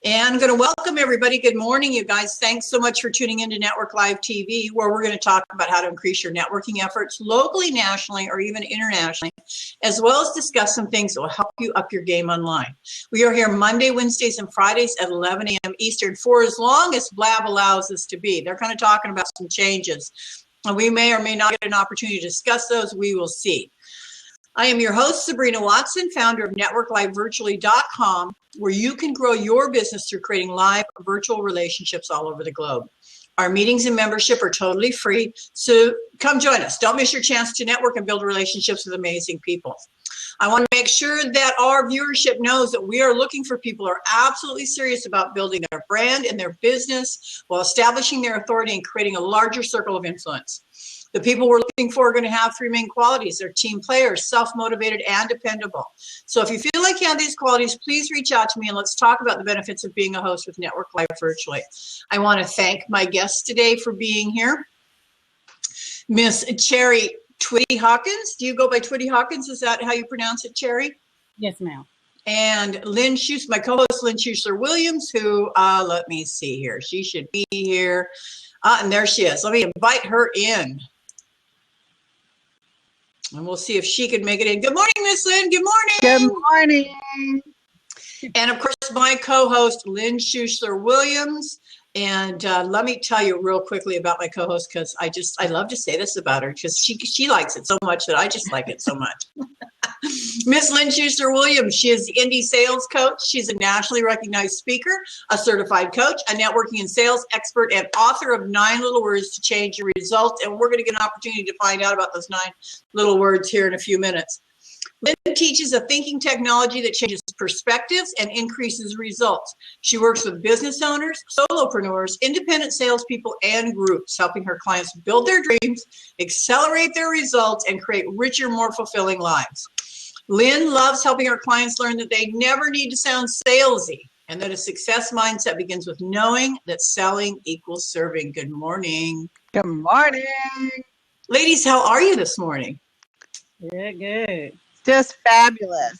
And I'm going to welcome everybody. Good morning, you guys. Thanks so much for tuning into Network Live TV, where we're going to talk about how to increase your networking efforts locally, nationally, or even internationally, as well as discuss some things that will help you up your game online. We are here Monday, Wednesdays, and Fridays at 11 a.m. Eastern for as long as Blab allows us to be. They're kind of talking about some changes. And we may or may not get an opportunity to discuss those. We will see. I am your host, Sabrina Watson, founder of NetworkLiveVirtually.com, where you can grow your business through creating live virtual relationships all over the globe. Our meetings and membership are totally free, so come join us. Don't miss your chance to network and build relationships with amazing people. I want to make sure that our viewership knows that we are looking for people who are absolutely serious about building their brand and their business while establishing their authority and creating a larger circle of influence. The people we're looking for are going to have three main qualities. They're team players, self-motivated, and dependable. So if you feel like you have these qualities, please reach out to me and let's talk about the benefits of being a host with Network Live Virtually. I want to thank my guests today for being here. Miss Cherry Twitty Hawkins. Do you go by Twitty Hawkins? Is that how you pronounce it, Cherry? Yes, ma'am. And Lynn Schuster, my co-host Lynn Schuster Williams, who, let me see here. She should be here. And there she is. Let me invite her in. And we'll see if she can make it in. Good morning, Miss Lynn. Good morning. Good morning. And of course, my co-host, Lynn Schuster Williams. And let me tell you real quickly about my co-host, because I love to say this about her, because she likes it so much that I just like it so much. Miss Lynn Schuster Williams, she is the Indie Sales Coach. She's a nationally recognized speaker, a certified coach, a networking and sales expert, and author of 9 Little Words to Change Your Results. And we're going to get an opportunity to find out about those 9 little words here in a few minutes. Lynn teaches a thinking technology that changes perspectives and increases results. She works with business owners, solopreneurs, independent salespeople, and groups, helping her clients build their dreams, accelerate their results, and create richer, more fulfilling lives. Lynn loves helping her clients learn that they never need to sound salesy and that a success mindset begins with knowing that selling equals serving. Good morning. Good morning. Ladies, how are you this morning? Good. Just fabulous.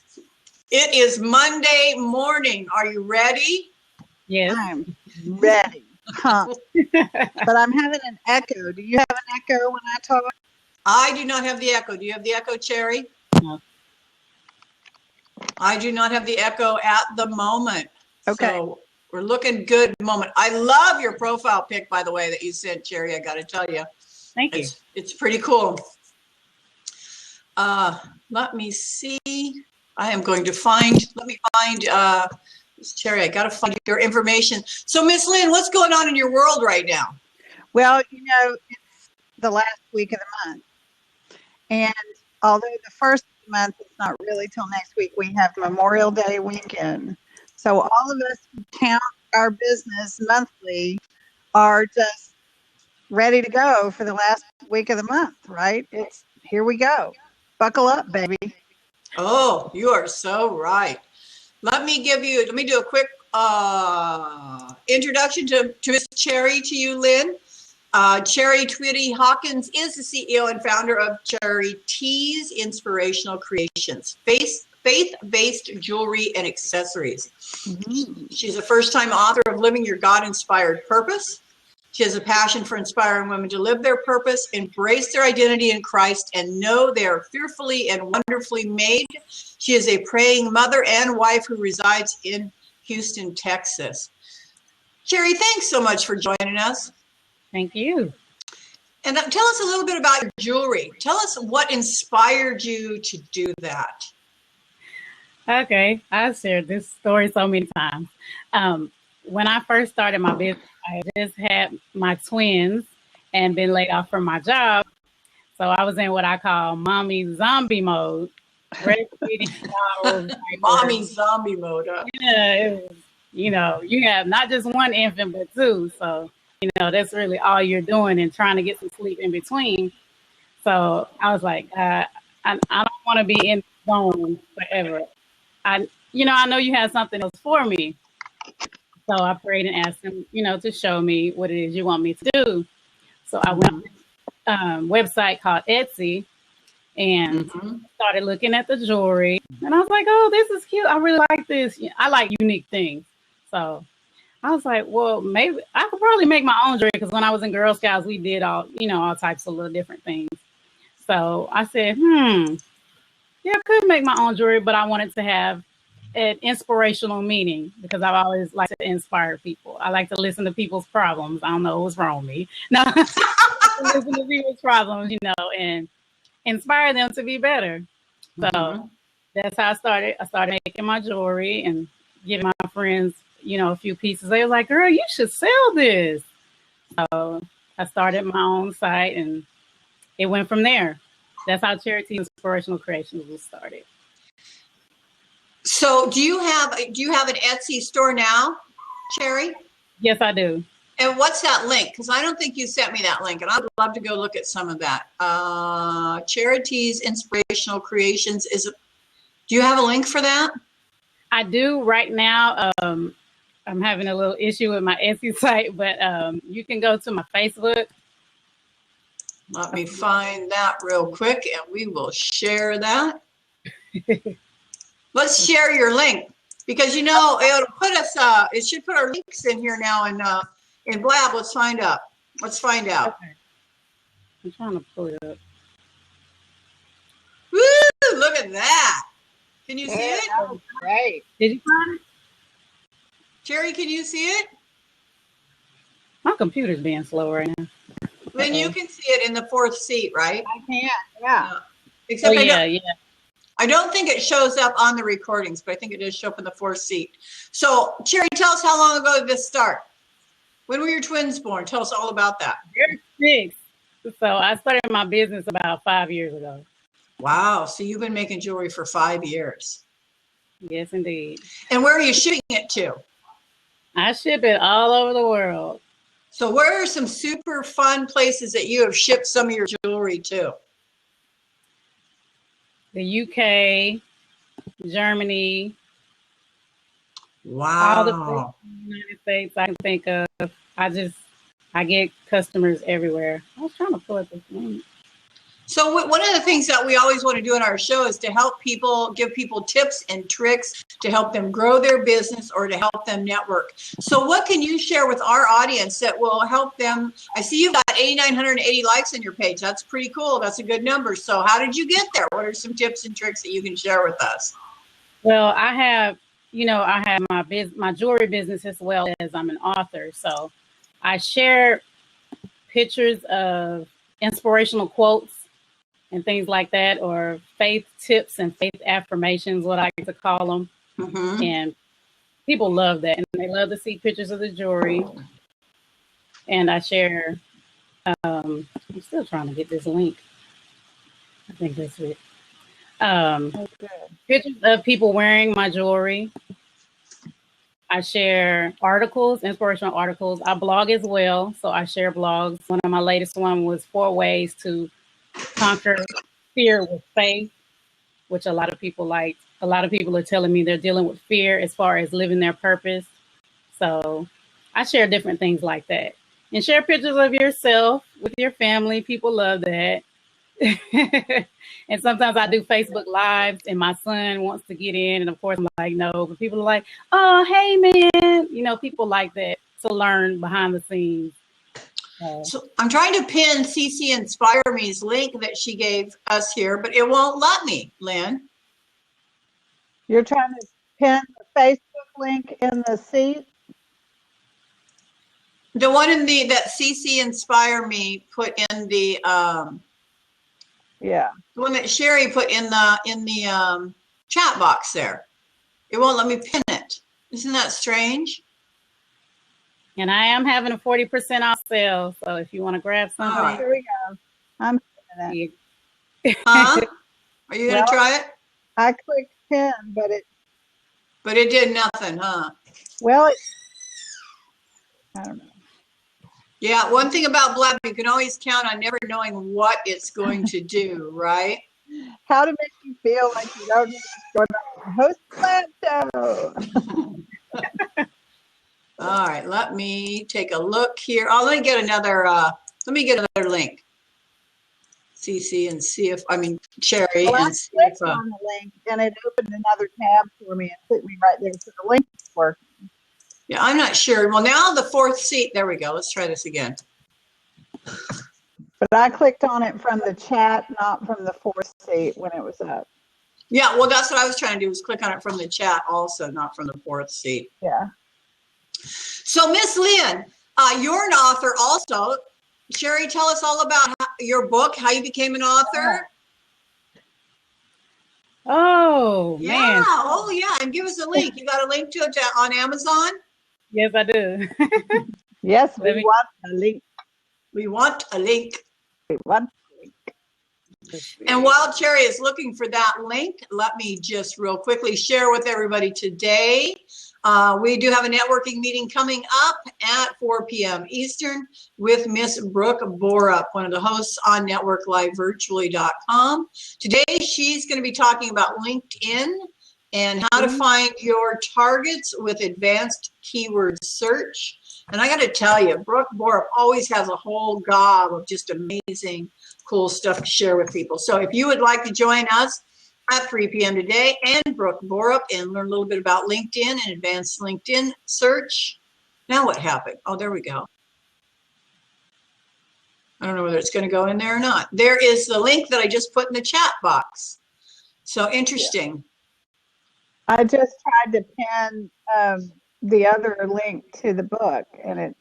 It is Monday morning. Are you ready? Yes. I'm ready. But I'm having an echo. Do you have an echo when I talk? I do not have the echo. Do you have the echo, Cherry? No. I do not have the echo at the moment. Okay. So we're looking good at the moment. I love your profile pic, by the way, that you sent, Cherry. I got to tell you. Thank you. It's pretty cool. Let me see. I am going to find, Cherry, I got to find your information. So, Miss Lynn, what's going on in your world right now? Well, it's the last week of the month. And although the first month is not really till next week, we have Memorial Day weekend. So all of us who count our business monthly are just ready to go for the last week of the month, right? Here we go. Buckle up, baby. Oh, you are so right. Let me do a quick introduction to Miss Cherry, to you, Lynn. Cherry Twitty Hawkins is the CEO and founder of Cherry Tees Inspirational Creations, faith-based jewelry and accessories. Mm-hmm. She's a first-time author of Living Your God-Inspired Purpose. She has a passion for inspiring women to live their purpose, embrace their identity in Christ, and know they are fearfully and wonderfully made. She is a praying mother and wife who resides in Houston, Texas. Cherry, thanks so much for joining us. Thank you. And tell us a little bit about your jewelry. Tell us what inspired you to do that. Okay, I've shared this story so many times. When I first started my business, I just had my twins and been laid off from my job. So I was in what I call mommy zombie mode. Mommy zombie mode. Yeah, it was, you have not just one infant, but 2. So, that's really all you're doing and trying to get some sleep in between. So I was like, I don't want to be in the zone forever. I know you have something else for me. So I prayed and asked him, to show me what it is you want me to do. So I went on a website called Etsy and started looking at the jewelry. And I was like, oh, this is cute. I really like this. I like unique things. So I was like, well, maybe I could probably make my own jewelry because when I was in Girl Scouts, we did all types of little different things. So I said, yeah, I could make my own jewelry, but I wanted to have an inspirational meaning because I've always liked to inspire people. I like to listen to people's problems. I don't know what's wrong with me. No, listen to people's problems, and inspire them to be better. So that's how I started. I started making my jewelry and giving my friends, a few pieces. They were like, girl, you should sell this. So I started my own site and it went from there. That's how Charity Inspirational Creations was started. So do you have an Etsy store now, Cherry? Yes, I do. And what's that link? Because I don't think you sent me that link, and I'd love to go look at some of that. Charity's Inspirational Creations do you have a link for that? I do right now. I'm having a little issue with my Etsy site, but you can go to my Facebook. Let me find that real quick, and we will share that. Let's share your link because it'll put us. It should put our links in here now in Blab. Let's find out. Okay. I'm trying to pull it up. Woo! Look at that. Can you see it? That was great. Did you find it? Cherry, can you see it? My computer's being slow right now. Then you can see it in the fourth seat, right? I can, yeah. Except yeah. I don't think it shows up on the recordings, but I think it does show up in the fourth seat. So, Cherry, tell us how long ago did this start? When were your twins born? Tell us all about that. They're 6. So I started my business about 5 years ago. Wow. So you've been making jewelry for 5 years. Yes, indeed. And where are you shipping it to? I ship it all over the world. So where are some super fun places that you have shipped some of your jewelry to? The UK, Germany. Wow. All the places in the United States I can think of. I get customers everywhere. I was trying to pull up this link. So one of the things that we always want to do in our show is to help people, give people tips and tricks to help them grow their business or to help them network. So what can you share with our audience that will help them? I see you've got 8,980 likes on your page. That's pretty cool. That's a good number. So how did you get there? What are some tips and tricks that you can share with us? Well, I have my jewelry business as well as I'm an author. So I share pictures of inspirational quotes and things like that, or faith tips and faith affirmations, what I like to call them. Mm-hmm. And people love that. And they love to see pictures of the jewelry. And I share, I'm still trying to get this link. I think that's it. Pictures of people wearing my jewelry. I share articles, inspirational articles. I blog as well. So I share blogs. One of my latest one was 4 ways to conquer fear with faith, which a lot of people like. A lot of people are telling me they're dealing with fear as far as living their purpose. So I share different things like that. And share pictures of yourself with your family. People love that. And sometimes I do Facebook Lives and my son wants to get in. And of course, I'm like, no. But people are like, oh, hey, man. People like that to learn behind the scenes. So I'm trying to pin CC Inspire Me's link that she gave us here, but it won't let me, Lynn. You're trying to pin the Facebook link in the seat? The one that CC Inspire Me put in the Yeah. the one that Sherry put in the chat box there. It won't let me pin it. Isn't that strange? And I am having a 40% off sale. So if you want to grab something. Right. Here we go. I'm doing that. Huh? Are you going to try it? I clicked pin, But it did nothing, huh? I don't know. Yeah, one thing about Blab, you can always count on never knowing what it's going to do, right? How to make you feel like you don't need to go to host Blab show. All right, let me take a look here. Oh, let me get another link. CC and see if, Cherry Well, I and see if, clicked on the link and it opened another tab for me and put me right there. So the link is working. Yeah, I'm not sure. Well, now the fourth seat. There we go. Let's try this again. But I clicked on it from the chat, not from the fourth seat when it was up. Yeah, well, that's what I was trying to do, was click on it from the chat also, not from the fourth seat. Yeah. So, Miss Lynn, you're an author also. Sherry, tell us all about your book, how you became an author. Oh, Yeah. man. Oh, yeah. And give us a link. You got a link to it on Amazon? Yes, I do. Yes, Let we me- want a link. We want a link. We want a link. And while Cherry is looking for that link, let me just real quickly share with everybody today. We do have a networking meeting coming up at 4 p.m. Eastern with Miss Brooke Borup, one of the hosts on networklivevirtually.com. Today, she's going to be talking about LinkedIn and how to find your targets with advanced keyword search. And I got to tell you, Brooke Borup always has a whole gob of just amazing, cool stuff to share with people. So if you would like to join us at 3 p.m. today and Brooke Borup and learn a little bit about LinkedIn and advanced LinkedIn search. Now what happened? Oh, there we go. I don't know whether it's going to go in there or not. There is the link that I just put in the chat box. So interesting. I just tried to pin the other link to the book, and it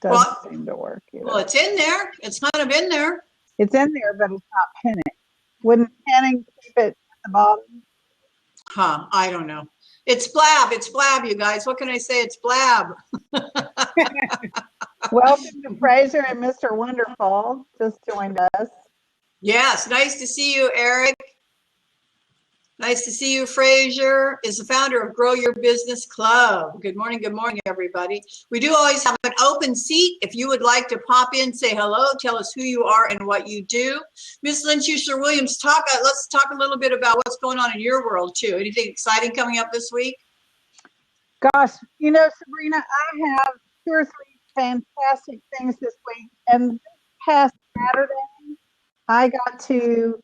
doesn't seem to work either. Well, it's in there. It's kind of in there. It's in there, but it's not pinning. Wouldn't pinning keep it at the bottom? Huh, I don't know. It's Blab. It's Blab, you guys. What can I say? It's Blab. Welcome to Fraser and Mr. Wonderful. Just joined us. Yes, nice to see you, Eric. Nice to see you, Fraser, is the founder of Grow Your Business Club. Good morning, everybody. We do always have an open seat. If you would like to pop in, say hello, tell us who you are and what you do. Miss Lynn Schuster-Williams, let's talk a little bit about what's going on in your world, too. Anything exciting coming up this week? Gosh, you know, Sabrina, I have 2 or 3 fantastic things this week. And this past Saturday, I got to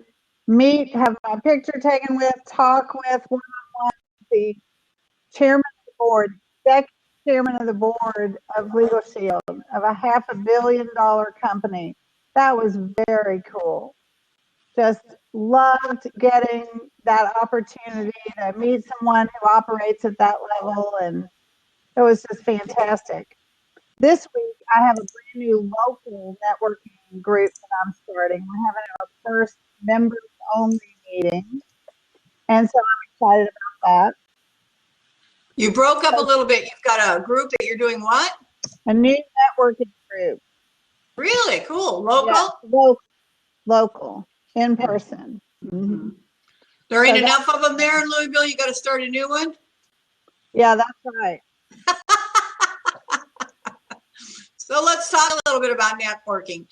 have my picture taken with, talk with one-on-one the chairman of the board, executive chairman of the board of Legal Shield, of a $500 million company. That was very cool. Just loved getting that opportunity to meet someone who operates at that level, and it was just fantastic. This week, I have a brand new local networking group that I'm starting. We're having our first members-only meeting, and so I'm excited about that. You broke up a little bit. You've got a group that you're doing what? A new networking group. Really? Cool. Local? Yeah, local, in person. Mm-hmm. There ain't So enough of them there in Louisville. You got to start a new one? Yeah, that's right. So let's talk a little bit about networking.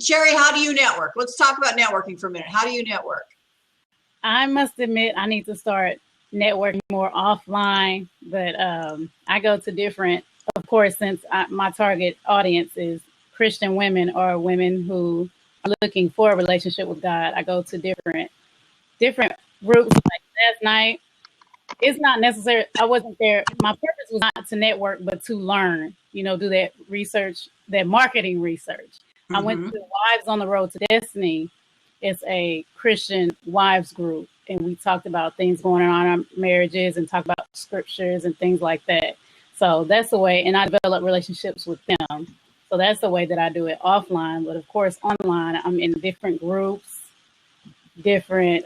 Sherry, how do you network? Let's talk about networking for a minute. How do you network? I must admit, I need to start networking more offline, but I go to different, of course, since my target audience is Christian women or women who are looking for a relationship with God. I go to different groups. Like last night, it's not necessary. I wasn't there. My purpose was not to network, but to learn, do that research, that marketing research. Mm-hmm. I went to Wives on the Road to Destiny. It's a Christian wives group. And we talked about things going on in our marriages and talked about scriptures and things like that. So that's the way, and I develop relationships with them. So that's the way that I do it offline. But of course, online, I'm in different groups, different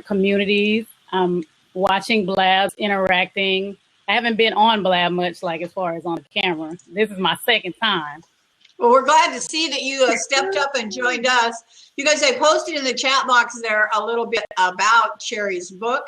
communities. I'm watching Blabs, interacting. I haven't been on Blab much, like as far as on the camera. This is my second time. Well, we're glad to see that you stepped up and joined us. You guys, I posted in the chat box there a little bit about Sherry's book.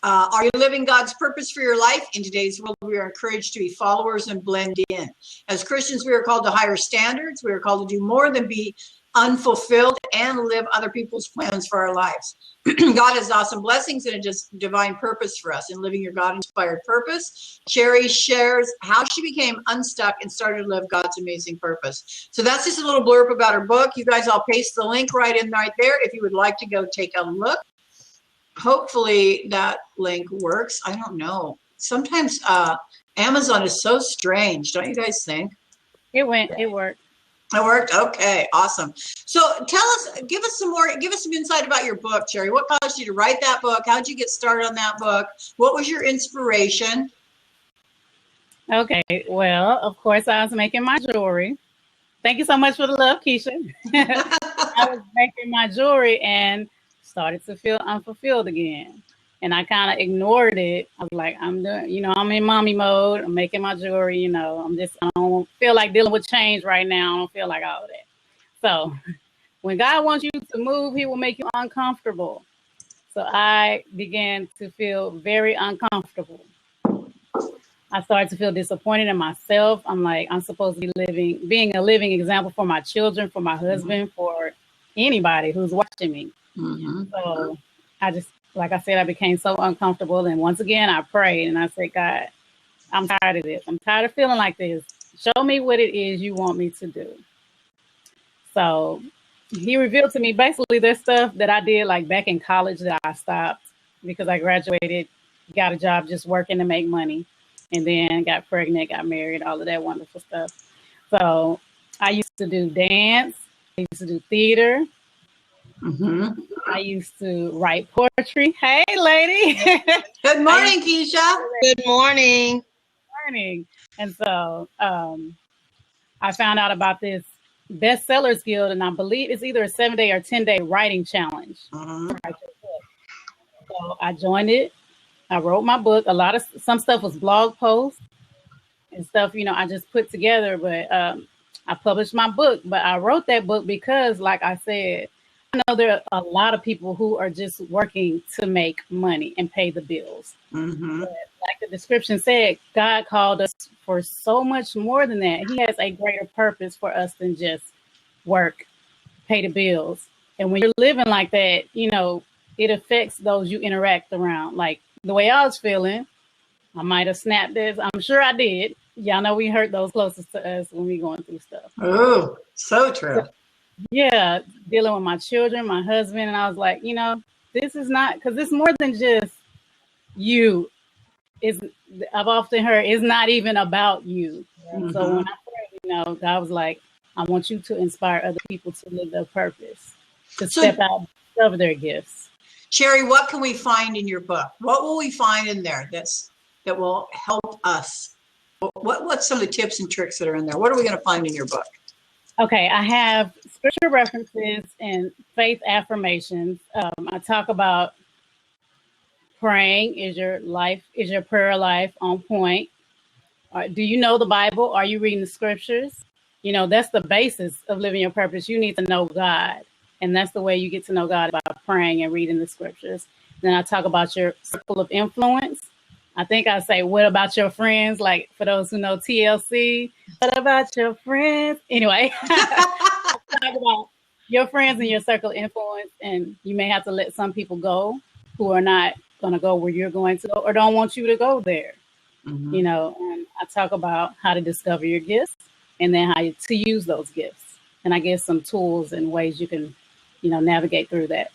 Are you living God's purpose for your life? In today's world, we are encouraged to be followers and blend in. As Christians, we are called to higher standards. We are called to do more than be unfulfilled and live other people's plans for our lives. God has awesome blessings and a just divine purpose for us in living your God-inspired purpose. Sherry shares how she became unstuck and started to live God's amazing purpose. So that's just a little blurb about her book. You guys, I'll paste the link right there if you would like to go take a look. Hopefully that link works. I don't know. sometimes Amazon is so strange, don't you guys think? It worked. It worked. Okay, awesome. So give us some insight about your book, Cherry. What caused you to write that book? How'd you get started on that book? What was your inspiration? Okay, well, of course, I was making my jewelry. Thank you so much for the love, Keisha. I was making my jewelry and started to feel unfulfilled again. And I kind of ignored it. I was like, I'm in mommy mode. I'm making my jewelry, I don't feel like dealing with change right now. I don't feel like all of that. So when God wants you to move, he will make you uncomfortable. So I began to feel very uncomfortable. I started to feel disappointed in myself. I'm like, I'm supposed to be being a living example for my children, for my husband, for anybody who's watching me. Mm-hmm. So I just, like I said, I became so uncomfortable. And once again, I prayed and I said, God, I'm tired of this. I'm tired of feeling like this. Show me what it is you want me to do. So he revealed to me basically there's stuff that I did like back in college that I stopped because I graduated, got a job just working to make money. And then got pregnant, got married, all of that wonderful stuff. So I used to do dance. I used to do theater. Mm-hmm. I used to write poetry. Hey, lady. Good morning, Keisha. Good morning. Good morning. And so I found out about this Bestsellers Guild, and I believe it's either a 7-day or 10-day writing challenge. Mm-hmm. So I joined it. I wrote my book. Some stuff was blog posts and stuff, I just put together, but I published my book. But I wrote that book because, like I said, I know there are a lot of people who are just working to make money and pay the bills. Mm-hmm. But like the description said, God called us for so much more than that. He has a greater purpose for us than just work, pay the bills. And when you're living like that, it affects those you interact around. Like, the way I was feeling, I might have snapped this. I'm sure I did. Y'all know we hurt those closest to us when we going through stuff. Oh, so true. Yeah, dealing with my children, my husband, and I was like, this is not, because it's more than just you. I've often heard it's not even about you. Mm-hmm. So when I prayed, God was like, I want you to inspire other people to live their purpose, to step out and discover their gifts. Cherry, what can we find in your book? What will we find in there that will help us? What's some of the tips and tricks that are in there? What are we going to find in your book? Okay, I have scripture references and faith affirmations. I talk about praying. Is your prayer life on point? Do you know the Bible? Are you reading the scriptures? That's the basis of living your purpose. You need to know God. And that's the way you get to know God, by praying and reading the scriptures. Then I talk about your circle of influence. I think I say, what about your friends? Like, for those who know TLC, what about your friends? Anyway, I talk about your friends and your circle of influence. And you may have to let some people go who are not going to go where you're going to go or don't want you to go there. Mm-hmm. And I talk about how to discover your gifts and then how to use those gifts. And I give some tools and ways you can navigate through that.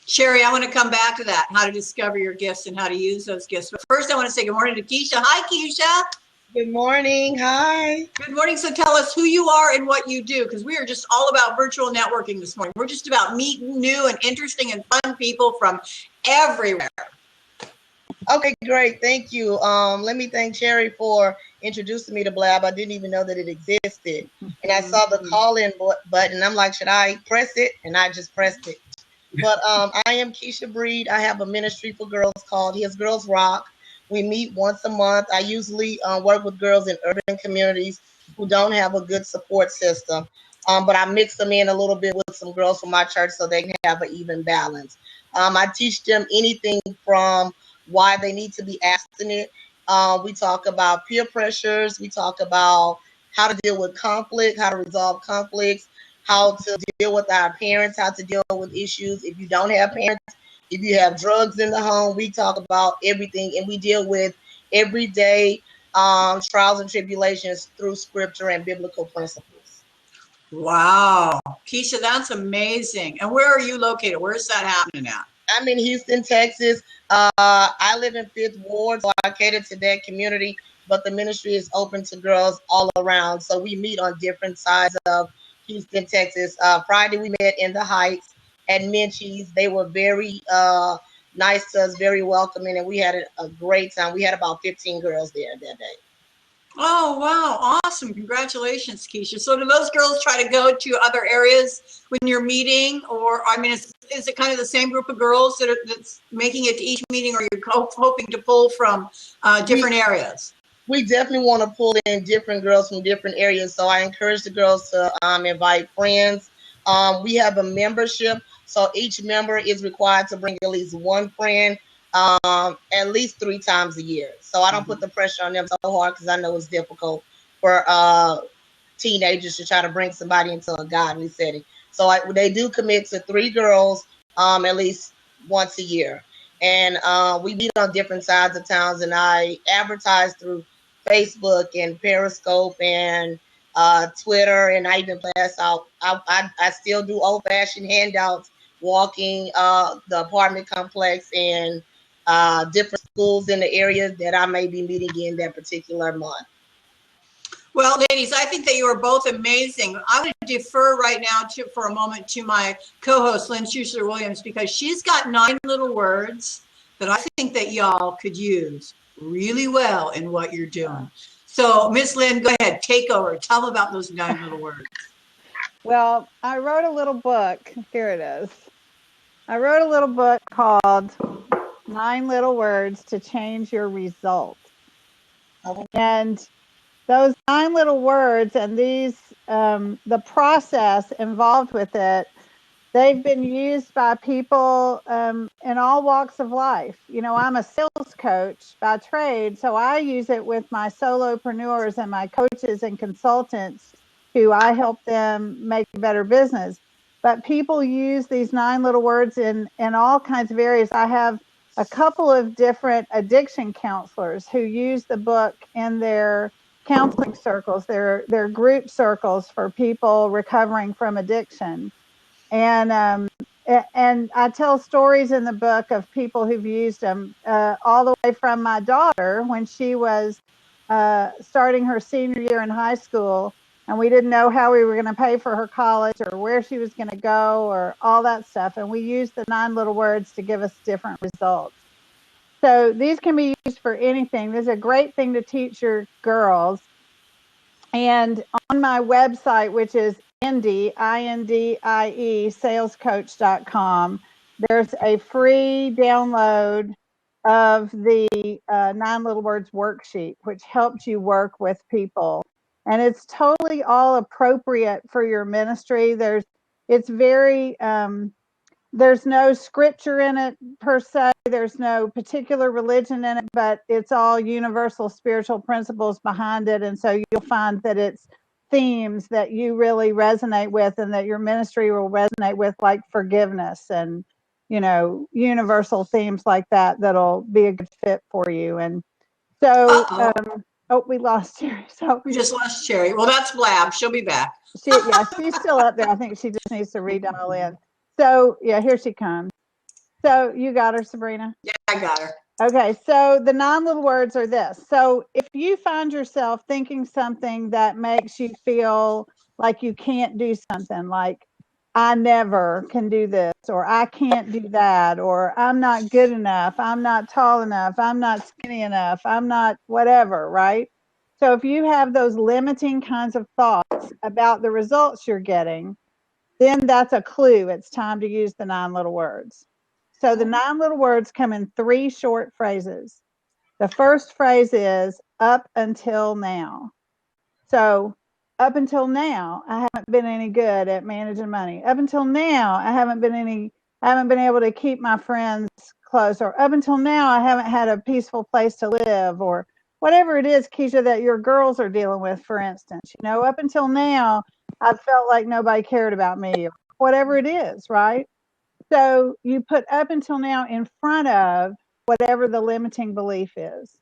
Cherry, I want to come back to that, how to discover your gifts and how to use those gifts. But first, I want to say good morning to Keisha. Hi, Keisha. Good morning. Hi. Good morning. So tell us who you are and what you do, because we are just all about virtual networking this morning. We're just about meeting new and interesting and fun people from everywhere. Okay, great. Thank you. Let me thank Cherry for introducing me to Blab. I didn't even know that it existed. And I saw the call-in button. I'm like, should I press it? And I just pressed it. But I am Keisha Breed. I have a ministry for girls called His Girls Rock. We meet once a month. I usually work with girls in urban communities who don't have a good support system. But I mix them in a little bit with some girls from my church so they can have an even balance. I teach them anything from why they need to be abstinent. We talk about peer pressures. We talk about how to deal with conflict, how to resolve conflicts, how to deal with our parents, how to deal with issues if you don't have parents, if you have drugs in the home. We talk about everything, and we deal with everyday trials and tribulations through scripture and biblical principles. Wow. Keisha, that's amazing. And where are you located? Where's that happening at? I'm in Houston, Texas. I live in Fifth Ward, so I cater to that community. But the ministry is open to girls all around, so we meet on different sides of Houston, Texas. Friday we met in the Heights at Minchie's. They were very nice to us, very welcoming, and we had a great time. We had about 15 girls there that day. Oh, wow. Awesome. Congratulations, Keisha. So do those girls try to go to other areas when you're meeting? Or, I mean, is it kind of the same group of girls that's making it to each meeting, or you're hoping to pull from different areas? We definitely want to pull in different girls from different areas. So I encourage the girls to invite friends. We have a membership. So each member is required to bring at least one friend at least 3 times a year. So I don't put the pressure on them so hard because I know it's difficult for teenagers to try to bring somebody into a godly setting. So they do commit to 3 girls at least once a year. And we meet on different sides of towns, and I advertise through Facebook and Periscope and Twitter, and I even pass out. I still do old-fashioned handouts, walking the apartment complex and different schools in the area that I may be meeting in that particular month. Well, ladies, I think that you are both amazing. I'm going to defer right now for a moment to my co-host, Lynn Schuessler-Williams, because she's got 9 little words that I think that y'all could use really well in what you're doing. So, Miss Lynn, go ahead, take over. Tell them about those 9 little words. Well, I wrote a little book. Here it is. I wrote a little book called 9 Little Words to Change Your Results. Okay. And those 9 little words and these, the process involved with it, they've been used by people in all walks of life. You know, I'm a sales coach by trade, so I use it with my solopreneurs and my coaches and consultants who I help them make a better business. But people use these 9 little words in all kinds of areas. I have a couple of different addiction counselors who use the book in their counseling circles, their group circles for people recovering from addiction. And I tell stories in the book of people who've used them, all the way from my daughter when she was starting her senior year in high school, and we didn't know how we were going to pay for her college or where she was going to go or all that stuff. And we used the 9 little words to give us different results. So these can be used for anything. This is a great thing to teach your girls. And on my website, which is Indie, I-N-D-I-E, salescoach.com, there's a free download of the 9 Little Words worksheet, which helps you work with people. And it's totally all appropriate for your ministry. It's very, there's no scripture in it per se. There's no particular religion in it, but it's all universal spiritual principles behind it. And so you'll find that it's themes that you really resonate with and that your ministry will resonate with, like forgiveness and, you know, universal themes like that, that'll be a good fit for you. And so, we lost Cherry. So We just lost Cherry. Well, that's Blab. She'll be back. she's still up there. I think she just needs to redial in. So yeah, here she comes. So you got her, Sabrina? Yeah, I got her. Okay, so the 9 little words are this. So if you find yourself thinking something that makes you feel like you can't do something, like I never can do this, or I can't do that, or I'm not good enough, I'm not tall enough, I'm not skinny enough, I'm not whatever, right? So if you have those limiting kinds of thoughts about the results you're getting, then that's a clue. It's time to use the 9 little words. So the 9 little words come in 3 short phrases. The first phrase is up until now. So up until now, I haven't been any good at managing money. Up until now, I haven't been able to keep my friends close. Or up until now, I haven't had a peaceful place to live, or whatever it is, Keisha, that your girls are dealing with, for instance. You know, up until now, I felt like nobody cared about me, or whatever it is, right? So you put up until now in front of whatever the limiting belief is.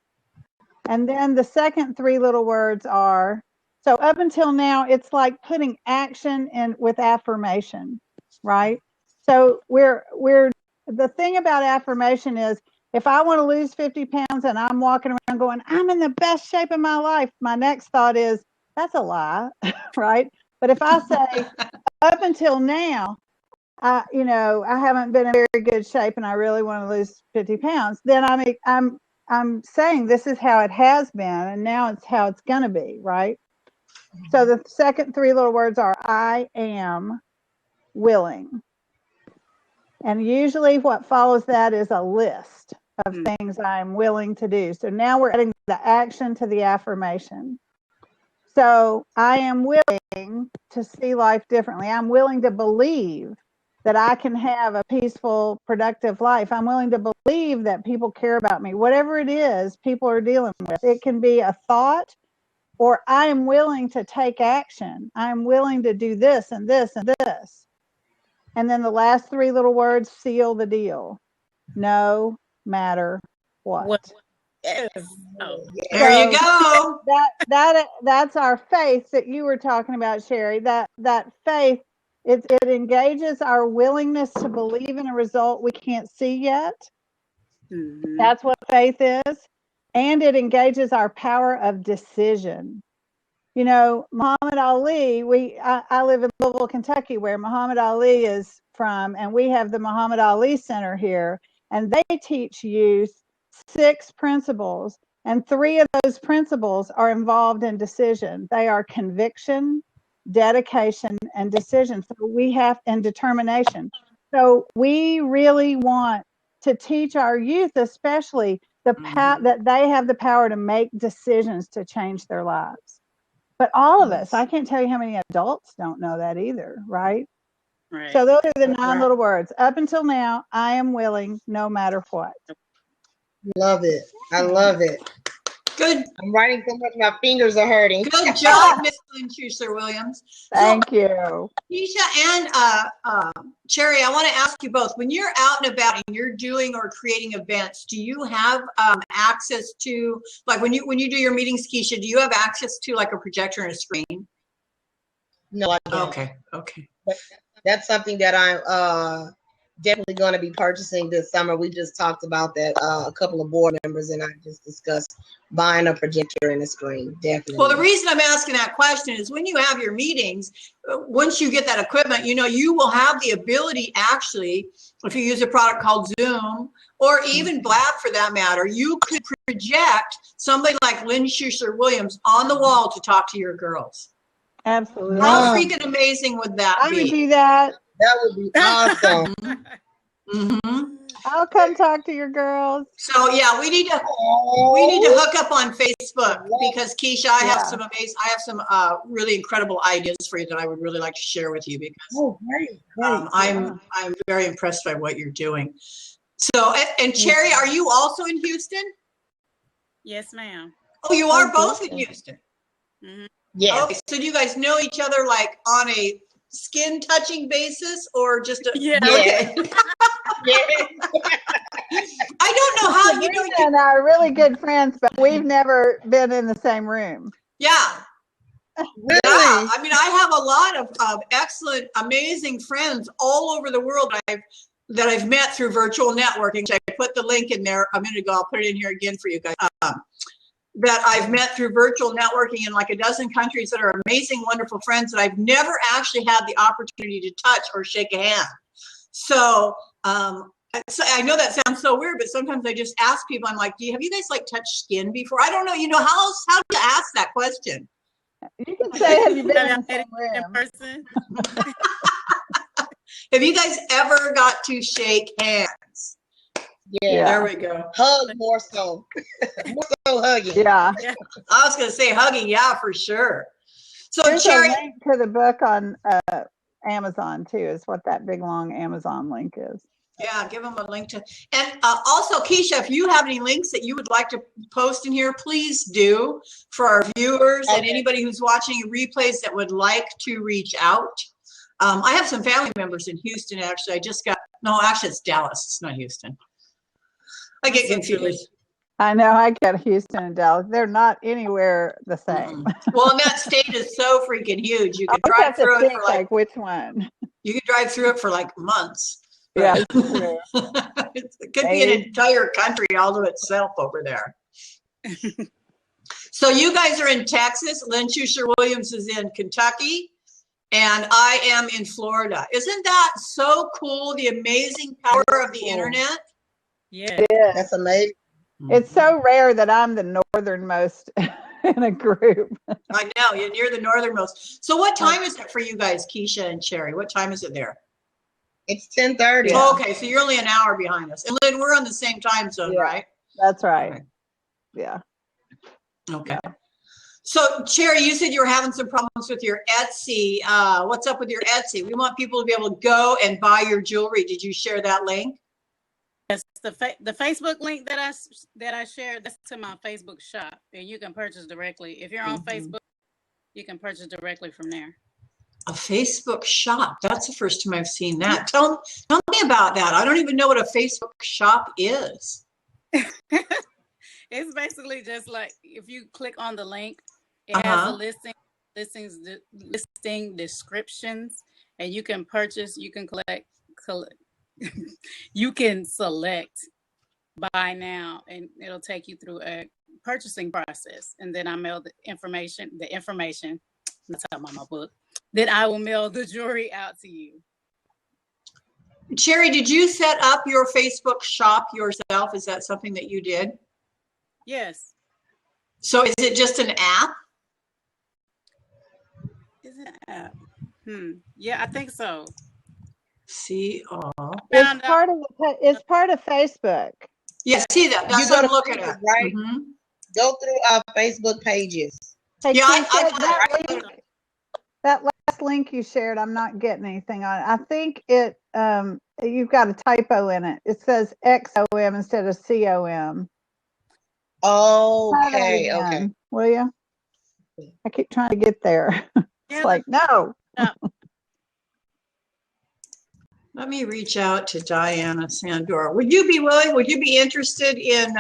And then the second 3 little words are, so up until now, it's like putting action in with affirmation, right? So we're the thing about affirmation is if I want to lose 50 pounds and I'm walking around going, I'm in the best shape of my life, my next thought is, that's a lie, right? But if I say, up until now, I haven't been in very good shape and I really want to lose 50 pounds, then I'm saying this is how it has been and now it's how it's going to be, right? So the second three little words are I am willing. And usually what follows that is a list of things I'm willing to do. So now we're adding the action to the affirmation. So I am willing to see life differently. I'm willing to believe that I can have a peaceful, productive life. I'm willing to believe that people care about me. Whatever it is people are dealing with, it can be a thought, or I am willing to take action. I'm willing to do this and this and this. And then the last three little words seal the deal. No matter what. Yes. Oh. There you go. That's our faith that you were talking about, Sherry. That faith, it engages our willingness to believe in a result we can't see yet. Mm-hmm. That's what faith is. And it engages our power of decision. You know, Muhammad Ali, I live in Louisville, Kentucky, where Muhammad Ali is from, and we have the Muhammad Ali Center here, and they teach youth 6 principles, and 3 of those principles are involved in decision. They are conviction, dedication, and decision. So we have, and determination. So we really want to teach our youth, especially that they have the power to make decisions to change their lives. But all of us, I can't tell you how many adults don't know that either, right? Right. So those are the 9 little words. Up until now, I am willing no matter what. Love it. I love it. Good. I'm writing so much my fingers are hurting. Good job, Miss Lynn Schuster Williams. Thank you. Keisha and Cherry, I want to ask you both, when you're out and about and you're doing or creating events, do you have access to, like when you do your meetings, Keisha, do you have access to like a projector and a screen? No, I don't. Okay. That's something that I'm definitely going to be purchasing this summer. We just talked about that, a couple of board members and I just discussed buying a projector and a screen. Definitely. Well, the reason I'm asking that question is when you have your meetings, once you get that equipment, you will have the ability, actually, if you use a product called Zoom or even Blab for that matter, you could project somebody like Lynn Schuster Williams on the wall to talk to your girls. Absolutely. How freaking amazing would that be? I would do that. That would be awesome. Mm-hmm. I'll come talk to your girls. So yeah, we need to hook up on Facebook because Keisha, I have some really incredible ideas for you that I would really like to share with you because I'm very impressed by what you're doing. So and Cherry, are you also in Houston? Yes, ma'am. Oh, you are both in Houston. Mm-hmm. Yes. Okay, so do you guys know each other like on a skin touching basis or just a Yeah. okay. I don't know how Sabrina and I are really good friends, but we've never been in the same room. Yeah. Really? Yeah. I mean, I have a lot of excellent, amazing friends all over the world that I've met through virtual networking. I put the link in there a minute ago. I'll put it in here again for you guys. That I've met through virtual networking in like a dozen countries that are amazing, wonderful friends that I've never actually had the opportunity to touch or shake a hand. So, I know that sounds so weird, but sometimes I just ask people, I'm like, have you guys like touched skin before? I don't know, how do you ask that question? You can say, have you been in the same In room? person? Have you guys ever got to shake hands? Yeah. There we go. Hug more so. More so hugging. Yeah. I was going to say hugging. Yeah, for sure. So There's Cherry, a link to the book on Amazon too, is what that big long Amazon link is. yeah, give them a link to, and also Keisha, if you have any links that you would like to post in here, please do for our viewers and anybody who's watching replays that would like to reach out. I have some family members in Houston, actually. Actually it's Dallas, it's not Houston. I get confused. I know, I get Houston and Dallas. They're not anywhere the same. Well, and that state is so freaking huge. You could I drive have to through it think for like which one. you could drive through it for like months. Yeah. It could be an entire country all to itself over there. So you guys are in Texas. Lynn Schuster Williams is in Kentucky, and I am in Florida. Isn't that so cool? The amazing power of the internet. Yeah. That's amazing. It's so rare that I'm the northernmost in a group. I know, you're the northernmost. So what time is it for you guys, Keisha and Sherry? What time is it there? It's 10:30. Yeah. Oh, okay, so you're only an hour behind us. And Lynn, we're on the same time zone, Yeah. right? That's right. Okay. Yeah. Okay. So Sherry, you said you were having some problems with your Etsy. What's up with your Etsy? We want people to be able to go and buy your jewelry. Did you share that link? Yes, the Facebook link that I shared, that's to my Facebook shop, and you can purchase directly. If you're on Facebook, you can purchase directly from there. A Facebook shop. That's the first time I've seen that. Tell me about that. I don't even know what a Facebook shop is. It's basically just like if you click on the link, it has a listing descriptions, and you can purchase, you can collect you can select buy now, and it'll take you through a purchasing process. And then I mail the information, that's talking about my book. Then I will mail the jewelry out to you. Sherry, did you set up your Facebook shop yourself? Is that something that you did? Yes. So is it just an app? Is it an app? Yeah, I think so. It's part of Facebook. Yeah, see that. That's You what go I'm to looking Facebook, at. right? Mhm. Go through our Facebook pages. Hey, Yeah, Keisha, I that last link you shared, I'm not getting anything on it. I think you've got a typo in it. It says XOM instead of COM. Try that Okay, again, okay. will you? I keep trying to get there. It's like, no. Let me reach out to Diana Sandor. Would you be interested in,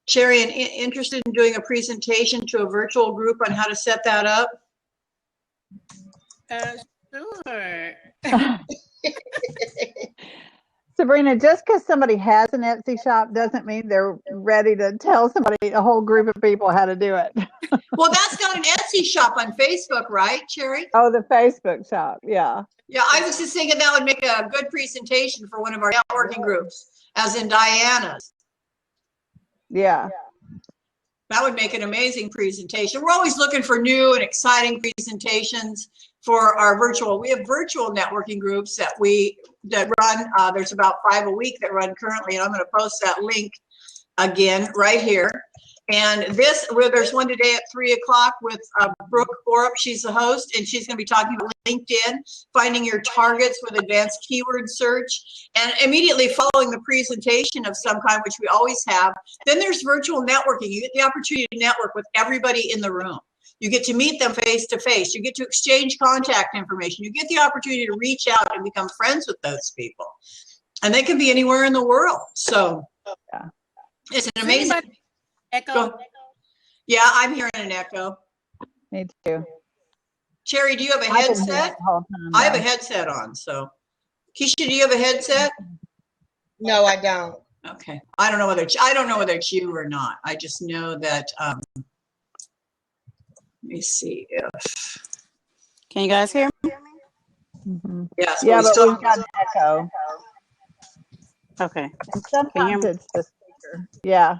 Sherry, interested in doing a presentation to a virtual group on how to set that up? Sure. Sabrina, just because somebody has an Etsy shop doesn't mean they're ready to tell somebody, a whole group of people, how to do it. Well, that's got an Etsy shop on Facebook, right, Sherry? Oh, the Facebook shop. Yeah. Yeah, I was just thinking that would make a good presentation for one of our networking groups, as in Diana's. Yeah. That would make an amazing presentation. We're always looking for new and exciting presentations for our virtual. We have virtual networking groups that run. There's about 5 a week that run currently, and I'm going to post that link again right here. And there's one today at 3 o'clock with Brooke Borup. She's the host, and she's going to be talking about LinkedIn, finding your targets with advanced keyword search, and immediately following the presentation of some kind, which we always have. Then there's virtual networking. You get the opportunity to network with everybody in the room. You get to meet them face to face. You get to exchange contact information. You get the opportunity to reach out and become friends with those people. And they can be anywhere in the world. So it's an amazing. Echo. Yeah, I'm hearing an echo. Me too. Cherry, do you have a headset? I have a headset on. So, Keisha, do you have a headset? No, I don't. Okay. I don't know whether it's you or not. I just know that. Let me see if. Can you guys hear me? Mm-hmm. Yes. Yeah, but we've got an echo. Okay. And sometimes it's the speaker. Yeah.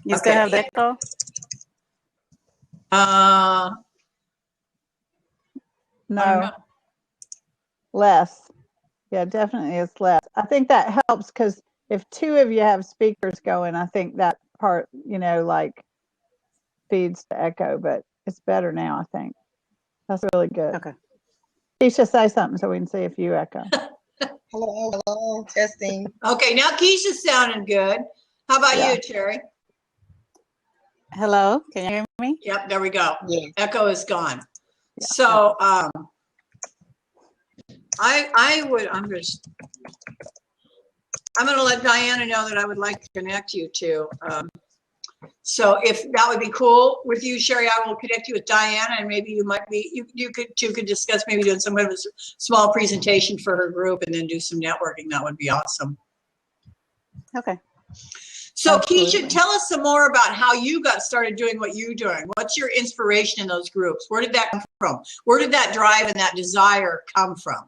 You still have the echo? No. Less. Yeah, definitely it's less. I think that helps because if two of you have speakers going, I think that part, like feeds the echo, but it's better now, I think. That's really good. Okay. Keisha, say something so we can see if you echo. Hello, testing. Okay, now Keisha's sounding good. How about you, Cherry? Hello, can you hear me? Yep, there we go. Yeah. Echo is gone. Yeah. So I'm going to let Diana know that I would like to connect you to So if that would be cool with you, Sherry, I will connect you with Diana, and maybe you might be, you could discuss maybe doing some kind of a small presentation for her group and then do some networking. That would be awesome. Okay. So Absolutely. Keisha, tell us some more about how you got started doing what you're doing. What's your inspiration in those groups? Where did that come from? Where did that drive and that desire come from?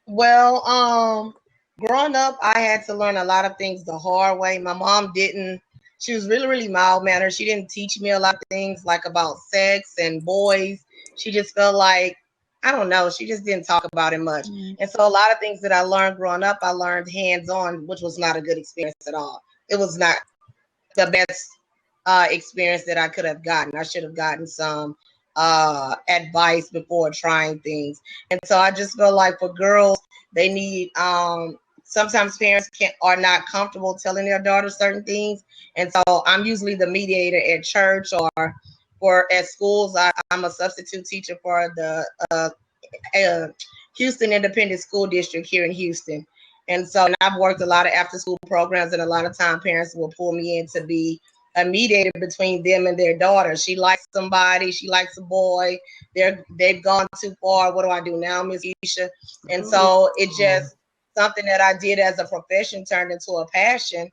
Well, growing up, I had to learn a lot of things the hard way. My mom didn't. She was really, really mild-mannered. She didn't teach me a lot of things like about sex and boys. She just felt like, I don't know, she just didn't talk about it much. And so a lot of things that I learned growing up, I learned hands-on, which was not a good experience at all. It was not the best experience that I could have gotten. I should have gotten some advice before trying things. And so I just feel like for girls, they need sometimes parents are not comfortable telling their daughters certain things. And so I'm usually the mediator at church or at schools. I'm a substitute teacher for the Houston Independent School District here in Houston. And so I've worked a lot of after school programs, and a lot of time parents will pull me in to be a mediator between them and their daughter. She likes somebody, she likes a boy, they've gone too far. What do I do now, Miss Keisha? And so it just something that I did as a profession turned into a passion.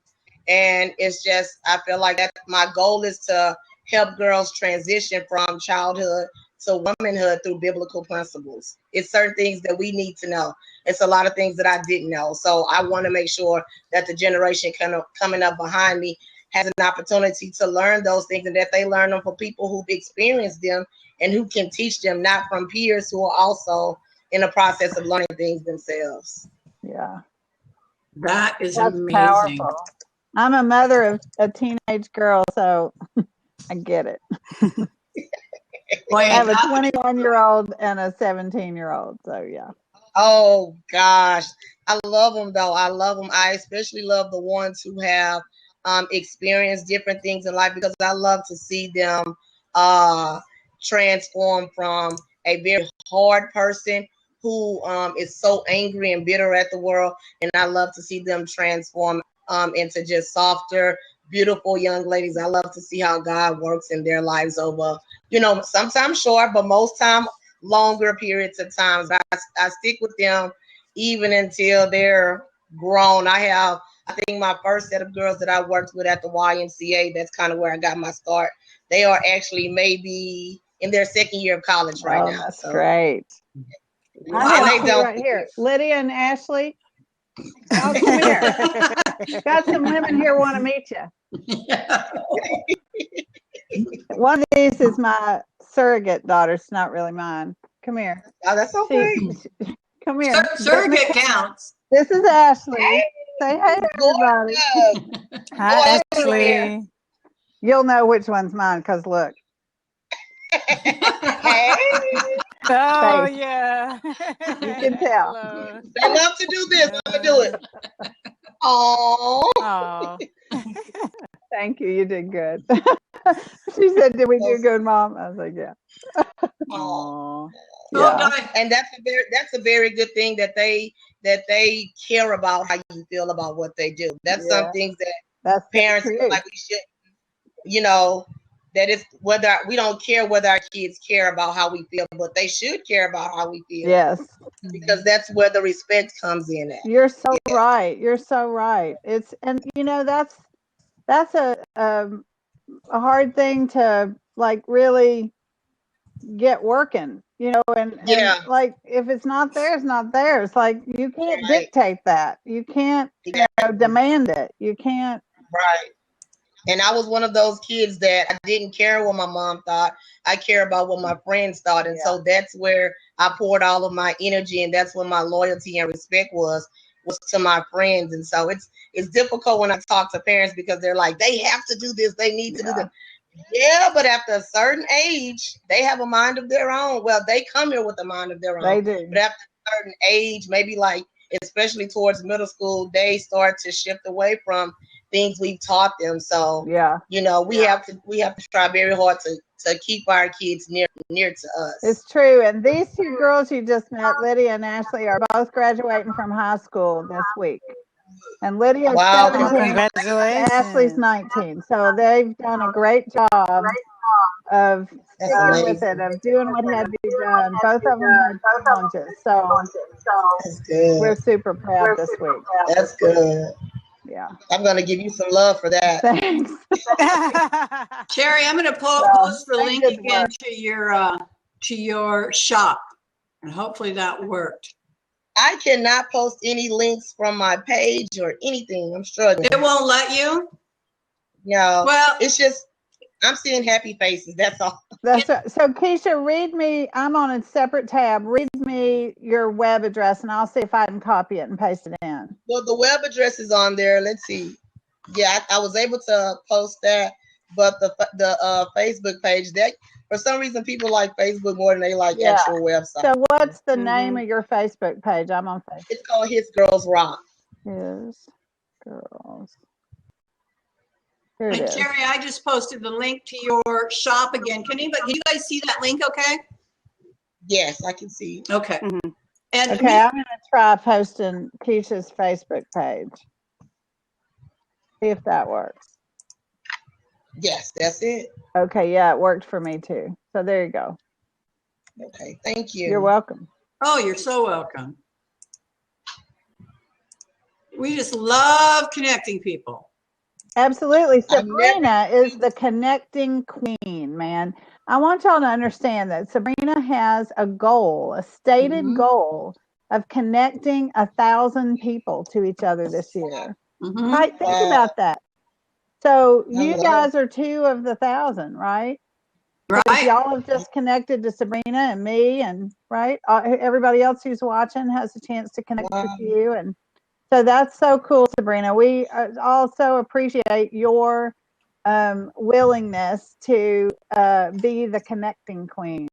And it's just, I feel like that my goal is to help girls transition from childhood to womanhood through biblical principles. It's certain things that we need to know. It's a lot of things that I didn't know. So I want to make sure that the generation coming up behind me has an opportunity to learn those things, and that they learn them from people who've experienced them and who can teach them, not from peers who are also in the process of learning things themselves. Yeah. That is That's amazing. powerful. I'm a mother of a teenage girl, so I get it. Boy, I have a that- 21-year-old and a 17-year-old, so yeah. Oh gosh, I love them though. I love them. I especially love the ones who have experienced different things in life, because I love to see them transform from a very hard person who is so angry and bitter at the world, and I love to see them transform into just softer, beautiful young ladies. I love to see how God works in their lives over, sometimes short, but most time longer periods of time. I stick with them even until they're grown. I think my first set of girls that I worked with at the YMCA, that's kind of where I got my start. They are actually maybe in their second year of college right now. That's great. I have two right here. Lydia and Ashley. Oh, come here. Got some women here want to meet you. One of these is my surrogate daughter. It's not really mine. Come here. Oh, that's okay. Come here. Surrogate counts. This is Ashley. Say hey to everybody. Hi, Ashley. You'll know which one's mine because look. Hey. Oh, Face. yeah. You can tell. Hello. They love to do this. I'm gonna do it. Oh. Oh, Thank you. You did good. She said, "Did we do good, Mom?" I was like, "Yeah." Oh. Yeah. And that's a very good thing that they care about how you feel about what they do. That's some things that That's parents feel like we should, that is whether we don't care whether our kids care about how we feel, but they should care about how we feel. Yes. Because that's where the respect comes in at. You're so right. You're so right. That's a hard thing to like really get working, and like if it's not there, it's not there. It's like you can't dictate that. You can't demand it. You can't. Right. And I was one of those kids that I didn't care what my mom thought. I care about what my friends thought. And so that's where I poured all of my energy, and that's where my loyalty and respect was to my friends. And so it's difficult when I talk to parents because they're like, they have to do this, they need to do that. Yeah, but after a certain age, they have a mind of their own. Well, they come here with a mind of their own. They do. But after a certain age, maybe like especially towards middle school, they start to shift away from things we've taught them. So we have to try very hard to keep our kids near to us. It's true. And these two girls you just met, Lydia and Ashley, are both graduating from high school this week. And Lydia's Wow. 17, Ashley's Congratulations. 19. So they've done a great job of That's sticking with amazing. it, of doing what had to be done. Both of them had challenges. So That's good. we're super proud this week. That's good. Yeah. I'm gonna give you some love for that. Thanks. Sherry, I'm going to So, post the they link did again work. to your shop, and hopefully that worked. I cannot post any links from my page or anything. I'm struggling. It won't let you. No, Well, it's just I'm seeing happy faces. That's all. That's right. So Keisha, read me. I'm on a separate tab. Read me your web address, and I'll see if I can copy it and paste it in. Well, the web address is on there. Let's see. Yeah, I was able to post that, but the Facebook page, that for some reason people like Facebook more than they like Yeah. actual websites. So what's the name of your Facebook page? I'm on Facebook. It's called His Girls Rock. His Girls. Here it and is. Sherry, I just posted the link to your shop again. Can you guys see that link? Okay. Yes, I can see. Okay. Mhm. And Okay, I'm going to try posting Keisha's Facebook page. See if that works. Yes, that's it. Okay, yeah, it worked for me too. So there you go. Okay, thank you. You're welcome. oh, you're so welcome. We just love connecting people. Absolutely. I've Sabrina is the connecting queen, man. I want y'all to understand that Sabrina has a goal, a stated Mhm. goal of connecting 1,000 people to each other this year. Mhm. Right? Think Wow. about that. So I you love guys are 2 of the 1,000, right? Because Right. y'all have just connected to Sabrina and me, and right, everybody else who's watching has a chance to connect Wow. with you, and so that's so cool, Sabrina. We also appreciate your willingness to be the connecting queen.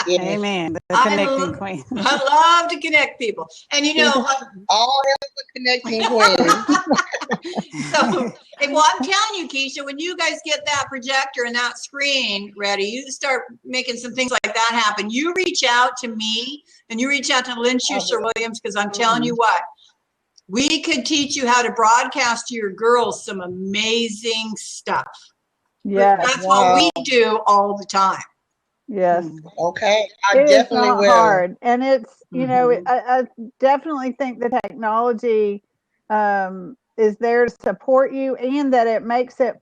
Yes. Amen. The I connecting love- queen. I love to connect people. And you know, All hail the connecting queen. so, well, I'm telling you, Keisha, when you guys get that projector and that screen ready, you start making some things like that happen. You reach out to me and you reach out to Lynn Schuster Williams, because I'm telling you what, we could teach you how to broadcast to your girls some amazing stuff. Yes, That's what we do all the time. yes. Okay, I It is definitely not will. hard, and it's Mhm. I definitely think the technology is there to support you, and that it makes it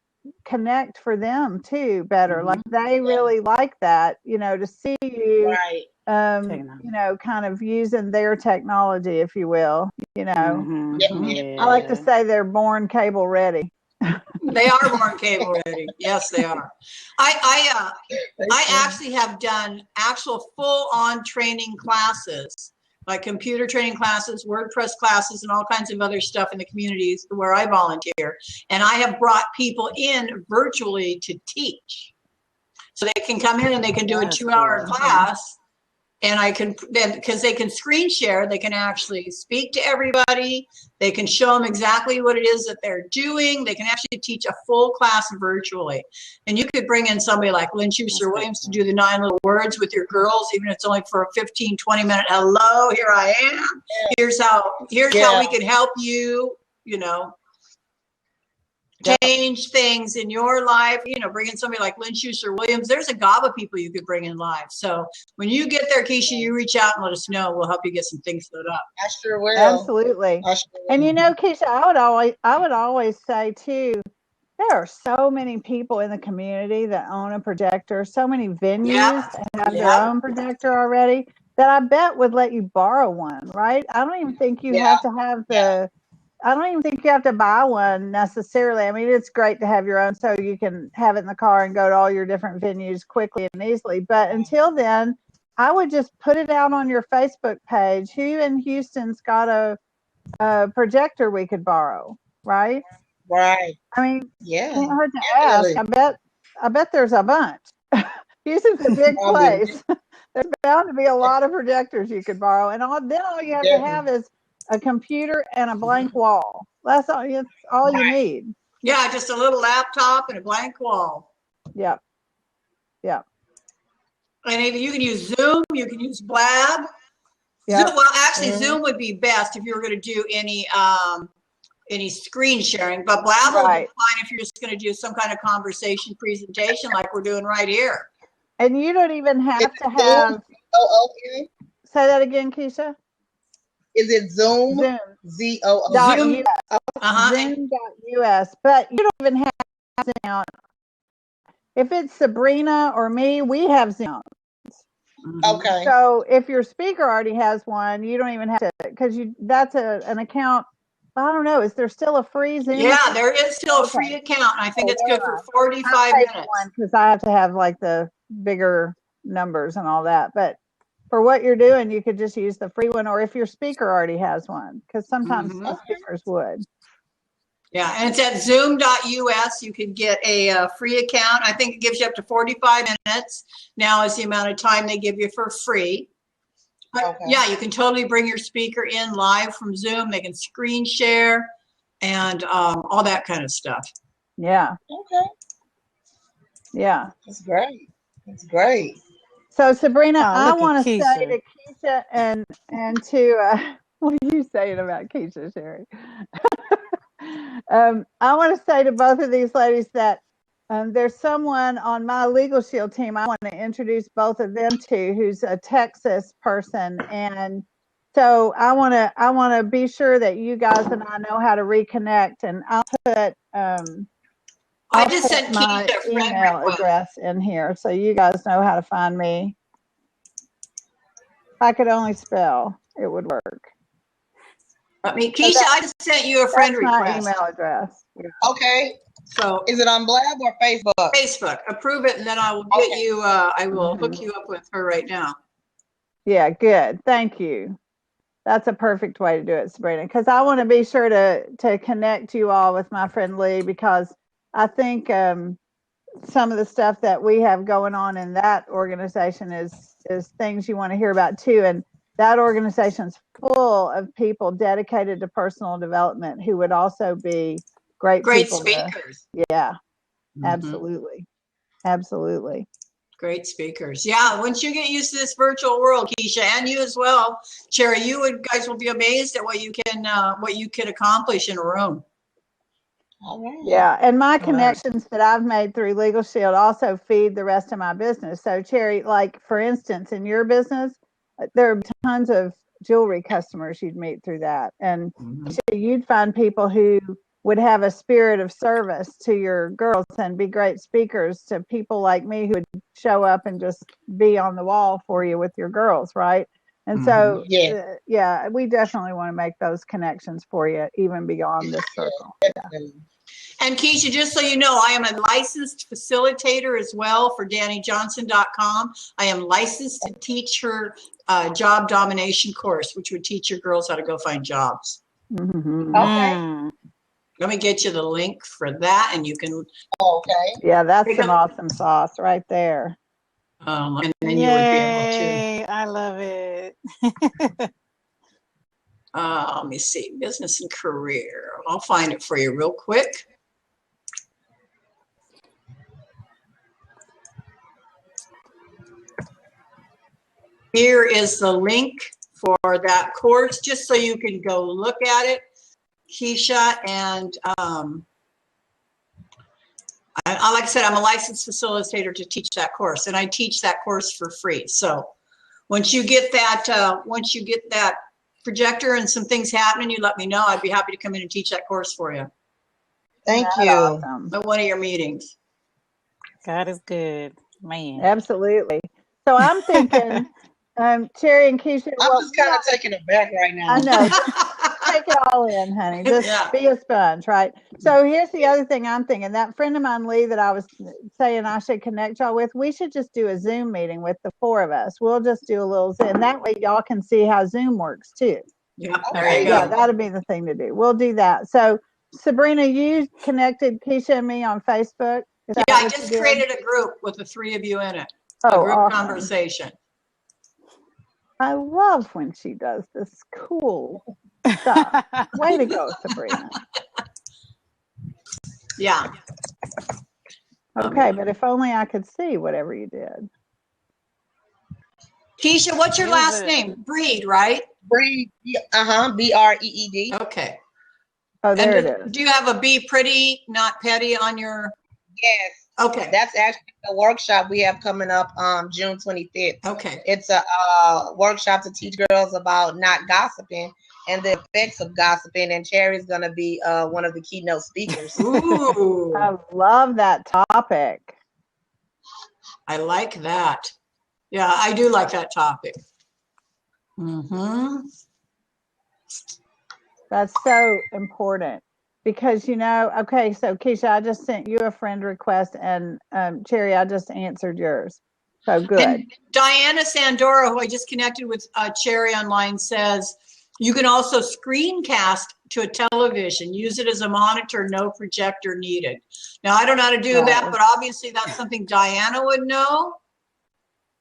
connect for them too better. Like they really like that, to see you Right. Technology. kind of using their technology, if you will. Mhm. Yeah. I like to Yeah. say they're born cable ready. They are born cable ready. Yes, they are. I actually have done actual full-on training classes, like computer training classes, WordPress classes, and all kinds of other stuff in the communities where I volunteer. And I have brought people in virtually to teach. So they can come in and they can do a That's 2-hour cool. class. And I can then, because they can screen share, they can actually speak to everybody. They can show them exactly what it is that they're doing. They can actually teach a full class virtually. And you could bring in somebody like Lynn Schuster Williams to do the 9 little words with your girls, even if it's only for a 15, 20-minute, hello, here I am. Here's how we can help you, change things in your life. Bring in somebody like Lynn Schuster Williams. There's a gob of people you could bring in live. So when you get there, Keisha, you reach out and let us know. We'll help you get some things set up. I sure will. Absolutely. I sure will. And Keisha, I would always say too, there are so many people in the community that own a projector, so many venues that have their own projector already, that I bet would let you borrow one, right? I don't even think you have to have I don't even think you have to buy one necessarily. I mean, it's great to have your own so you can have it in the car and go to all your different venues quickly and easily. But until then, I would just put it out on your Facebook page. Who in Houston's got a projector we could borrow, right? Right. I mean, Yeah. can't hurt to definitely. ask. I bet there's a bunch. Houston's a big Probably. place. There's bound to be a lot of projectors you could borrow, and then all you have to have is a computer and a blank wall. That's all. It's all you need. Yeah, just a little laptop and a blank wall. Yep. And even you can use Zoom, you can use Blab. Yep. Zoom, well, actually, Mhm. Zoom would be best if you were going to do any screen sharing, but Blab will be Right. fine if you're just going to do some kind of conversation presentation like we're doing right here. And you don't even Is have it to have, Zoom? Z-O-O-M? say that again, Keisha. Is it Zoom? Zoom. Z-O-O-M. Dot Zoom. US. Uh-huh. Zoom.us. But you don't even have Zoom. If it's Sabrina or me, we have Zoom. Okay. So if your speaker already has one, you don't even have to, because that's an account. I don't know. Is there still a free Zoom? Yeah, there is still a Okay. free account. I think Oh, it's good for never mind. 45 minutes. Because I have to have like the bigger numbers and all that. But for what you're doing, you could just use the free one, or if your speaker already has one, because sometimes Mhm. the speakers would. Yeah, and it's at zoom.us. You can get a free account. I think it gives you up to 45 minutes. Now is the amount of time they give you for free. But Okay. yeah, you can totally bring your speaker in live from Zoom. They can screen share and all that kind of stuff. Yeah. Okay. Yeah. That's great. That's great. So Sabrina, Oh, I look at want to say Keisha. to Keisha and to what are you saying about Keisha, Sherry? I want to say to both of these ladies that there's someone on my Legal Shield team I want to introduce both of them to, who's a Texas person, and so I want to be sure that you guys and I know how to reconnect, and I'll put I just sent my Keisha a friend email request. address in here so you guys know how to find me. If I could only spell, it would work. Keisha, I just sent you a friend That's my request. email address. Okay. So Is it on Blab or Facebook? Facebook, approve it, and then I will get Okay. you. I will Mhm. hook you up with her right now. Yeah, good. Thank you. That's a perfect way to do it, Sabrina, because I want to be sure to connect you all with my friend Lee, because I think some of the stuff that we have going on in that organization is things you want to hear about too. And that organization's full of people dedicated to personal development who would also be great Great people. speakers. Yeah, Mhm. absolutely. Absolutely. Great speakers. Yeah, once you get used to this virtual world, Keisha, and you as well, Cherry, guys will be amazed at what you can accomplish in a room. All right. Yeah, and my right. connections that I've made through Legal Shield also feed the rest of my business. So, Cherry, like for instance, in your business, there are tons of jewelry customers you'd meet through that, and so you'd find people who would have a spirit of service to your girls and be great speakers to people like me who would show up and just be on the wall for you with your girls, right? And so, Yes. yeah, we definitely want to make those connections for you, even beyond this circle. Definitely. And Keisha, just so you know, I am a licensed facilitator as well for DannyJohnson.com. I am licensed to teach her job domination course, which would teach your girls how to go find jobs. Mm-hmm. Okay. Let me get you the link for that, and you can. Okay. Yeah, that's some awesome sauce right there. And then you would be able to. Yay, I love it. Let me see, business and career. I'll find it for you real quick. Here is the link for that course, just so you can go look at it, Keisha. And like I said, I'm a licensed facilitator to teach that course, and I teach that course for free. So once you get that projector and some things happening, you let me know. I'd be happy to come in and teach that course for you Thank That's you. awesome. at one of your meetings. God is good, man. Absolutely. So I'm thinking, Cherry and Keisha. I'm well, just kind of taken aback right now. I know. Take it all in, honey. Just Yeah. be a sponge, right? So here's the other thing I'm thinking. That friend of mine, Lee, that I was saying I should connect y'all with, we should just do a Zoom meeting with the four of us. We'll just do a little Zoom. That way y'all can see how Zoom works too. Yeah, there Okay. you go. Yeah, that'd be the thing to do. We'll do that. So Sabrina, you connected Keisha and me on Facebook? Is that Yeah, I what you just did? created a group with the three of you in it. Oh, A group awesome. conversation. I love when she does this cool stuff. Way to go, Sabrina. Yeah. Okay, but if only I could see whatever you did. Keisha, what's your Use last it. name? Breed, right? Breed. BREED. Okay. Oh, there And it is. do you have a Be Pretty, Not Petty on your? Yes. Okay. That's actually a workshop we have coming up June 25th. Okay. It's a workshop to teach girls about not gossiping and the effects of gossiping. And Cherry's going to be one of the keynote speakers. Ooh, I love that topic. I like that. Yeah, I do like that topic. Mm-hmm. That's so important because, okay, so Keisha, I just sent you a friend request and Cherry, I just answered yours. So good. And Diana Sandora, who I just connected with Cherry Online, says you can also screencast to a television. Use it as a monitor, no projector needed. Now, I don't know how to do that, but obviously that's something Diana would know.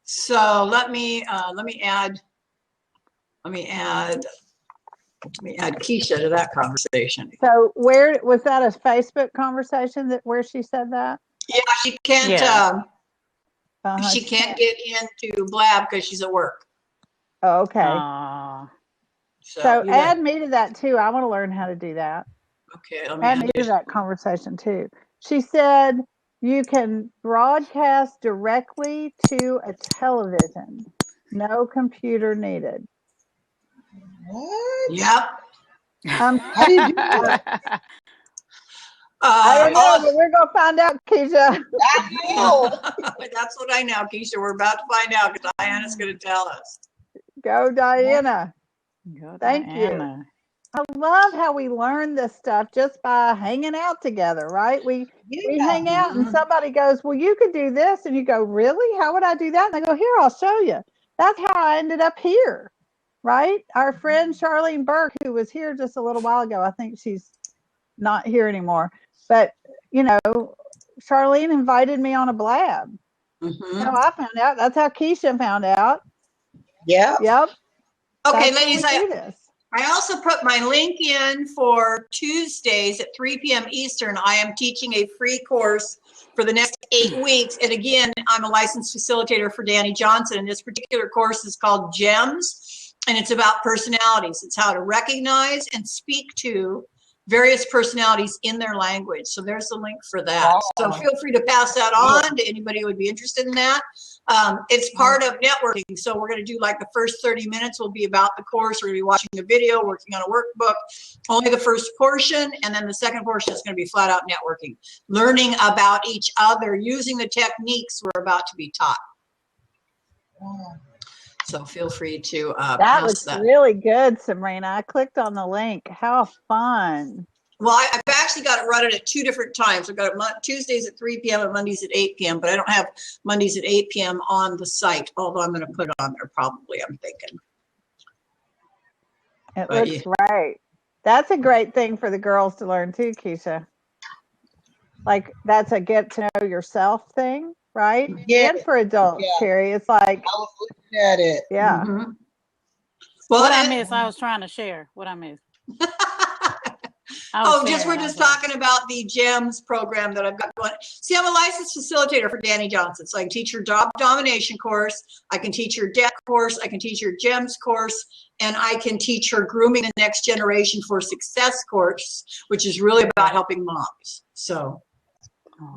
So let me add Keisha to that conversation. So where was that, a Facebook conversation where she said that? Yeah, she can't. Yeah. She can't get into Blab because she's at work. Oh, okay. Aw. So you got- add me to that too. I want to learn how to do that. okay, let me Add add me to you. that conversation too. She said you can broadcast directly to a television. No computer needed. What? Yep. How do you do that? I don't know, but we're going to find out, Keisha. I know. That's what I know, Keisha. We're about to find out because Diana's going to tell us. Go, Diana. Go, Thank you. Diana. I love how we learn this stuff just by hanging out together, right? We hang out and Mhm. somebody goes, well, you could do this. And you go, really? How would I do that? And I go, here, I'll show you. That's how I ended up here, right? Our friend Charlene Burke, who was here just a little while ago, I think she's not here anymore. But, Charlene invited me on a Blab. Mhm. So I found out. That's how Keisha found out. Yeah. Yep. Okay, That's how ladies, we do this. I also put my link in for Tuesdays at 3 p.m. Eastern. I am teaching a free course for the next 8 weeks. And again, I'm a licensed facilitator for Danny Johnson. And this particular course is called GEMS, and it's about personalities. It's how to recognize and speak to various personalities in their language. So there's the link for that. Wow. So feel free to pass that on to anybody who would be interested in that. It's part of networking. So we're going to do like the first 30 minutes will be about the course. We're going to be watching a video, working on a workbook, only the first portion. And then the second portion is going to be flat out networking, learning about each other, using the techniques we're about to be taught. So feel free to That pass looks that. really good, Sabrina. I clicked on the link. How fun. Well, I've actually got it running at 2 different times. I've got it Tuesdays at 3 p.m. and Mondays at 8 p.m., but I don't have Mondays at 8 p.m. on the site, although I'm going to put it on there probably, I'm thinking. It But looks great. That's a great thing for the girls to learn too, Keisha. Like that's a get to know yourself thing, right? Yeah. And for adults, Yeah. Carrie, it's like, I was looking at it. yeah. Mhm. Well, What I and- missed, I was trying to share. What I missed. Oh, we're just talking about the GEMS program that I've got going. See, I'm a licensed facilitator for Danny Johnson. So I can teach your job domination course. I can teach your DEC course. I can teach your GEMS course. And I can teach her Grooming the Next Generation for Success course, which is really about helping moms. So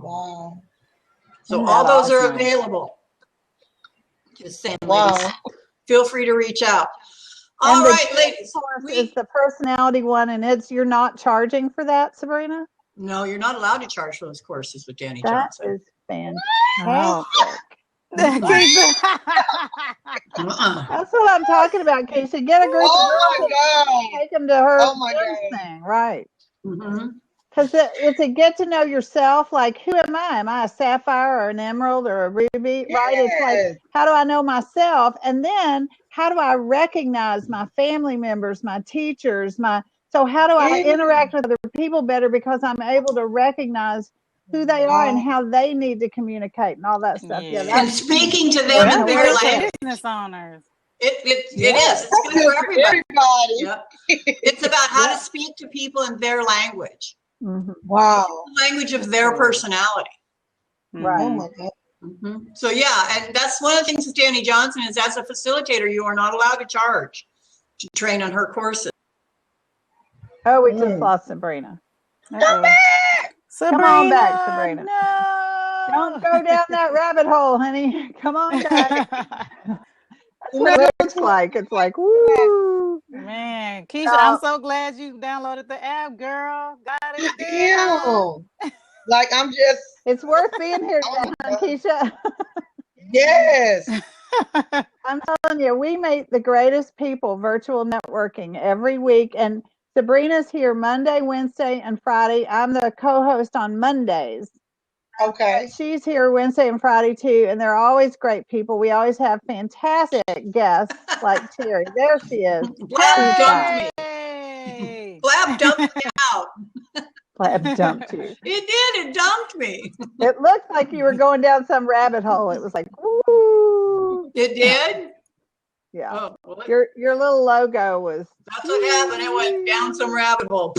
Wow. Isn't all that those are awesome? available. Just saying, Wow. ladies, feel free to reach out. And All the right, GEMS ladies. course is the personality one, and you're not charging for that, Sabrina? No, you're not allowed to charge for those courses with Danny That Johnson. is fantastic. Oh. Uh-uh. That's what I'm talking about, Keisha. Get a group Oh of my girls God. and take them to her Oh my GEMS God. thing, right? Mhm. Because it's a get to know yourself. Like, who am I? Am I a sapphire or an emerald or a ruby? Right? It's like, Yes. how do I know myself? And then how do I recognize my family members, my teachers, so how do I Yeah. interact with other people better because I'm able to recognize who they are and how they need to communicate and all that stuff. Yeah, Yeah. And that's speaking to them Yeah, in That'd be their good for language. business owners. It Yeah. is. It's good for everybody. Everybody. Yep. It's about how Yeah. to speak to people in their language, Mhm. Wow. the language of their personality. Right. Oh my God. So yeah, and that's one of the things with Danny Johnson is as a facilitator, you are not allowed to charge to train on her courses. Oh, we just lost Sabrina. Come back! Sabrina, Come on back, Sabrina. No. Don't go down that rabbit hole, honey. Come on back. That's what it looks like. It's like, woo. Man, Keisha, I'm so glad you downloaded the app, girl. Got it. Damn. Like I'm just It's worth being here today, huh, Keisha? yes. I'm telling you, we meet the greatest people virtual networking every week. And Sabrina's here Monday, Wednesday, and Friday. I'm the co-host on Mondays. Okay. She's here Wednesday and Friday too, and they're always great people. We always have fantastic guests like Terry. There she is. Blab dumped me. Hey. Blab dumped me out. Blab dumped you. It did. It dumped me. It looked like you were going down some rabbit hole. It was like, woo. It did. Yeah. Oh, well, Your little logo was. that's what happened. It went down some rabbit hole.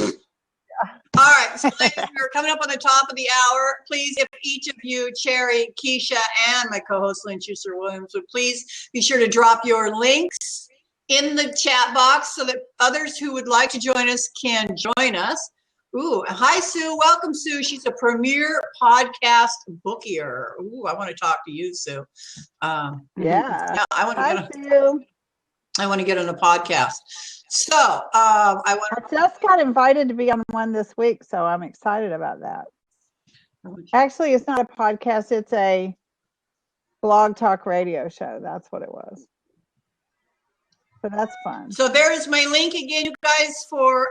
All right, so ladies, we're coming up on the top of the hour. Please, if each of you, Cherry, Keisha, and my co-host Lynn Schuster Williams, would please be sure to drop your links in the chat box so that others who would like to join us can join us. Ooh, hi Sue, welcome Sue. She's a premier podcast bookier. Ooh, I want to talk to you, Sue. Yeah. I want Hi, to. Sue. I want to get on a podcast. So I want I just got invited to be on one this week, so I'm excited about that. Actually, it's not a podcast, it's a blog talk radio show. That's what it was. So that's fun. So there is my link again, you guys, for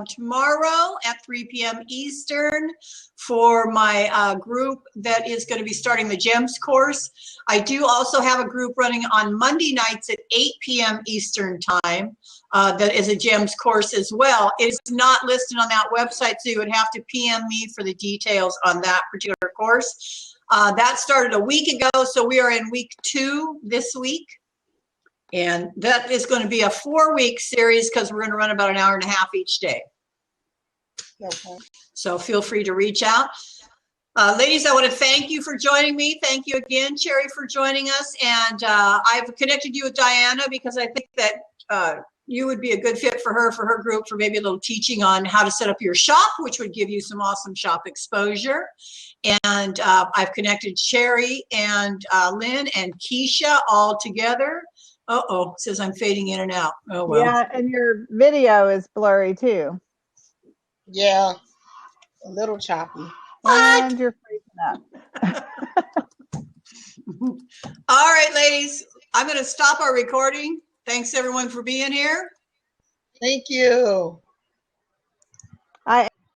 tomorrow at 3 p.m. Eastern for my group that is going to be starting the GEMS course. I do also have a group running on Monday nights at 8 p.m. Eastern time that is a GEMS course as well. It is not listed on that website, so you would have to PM me for the details on that particular course. That started a week ago, so we are in week 2 this week. And that is going to be a 4-week series because we're going to run about an hour and a half each day. Okay. So feel free to reach out. Ladies, I want to thank you for joining me. Thank you again, Cherry, for joining us. And I've connected you with Diana because I think that you would be a good fit for her group, for maybe a little teaching on how to set up your shop, which would give you some awesome shop exposure. And I've connected Cherry and Lynn and Keisha all together. Uh-oh, it says I'm fading in and out. Oh, well. Yeah, and your video is blurry too. Yeah. A little choppy. And you're freaking up. All right, ladies, I'm going to stop our recording. Thanks, everyone, for being here. Thank you.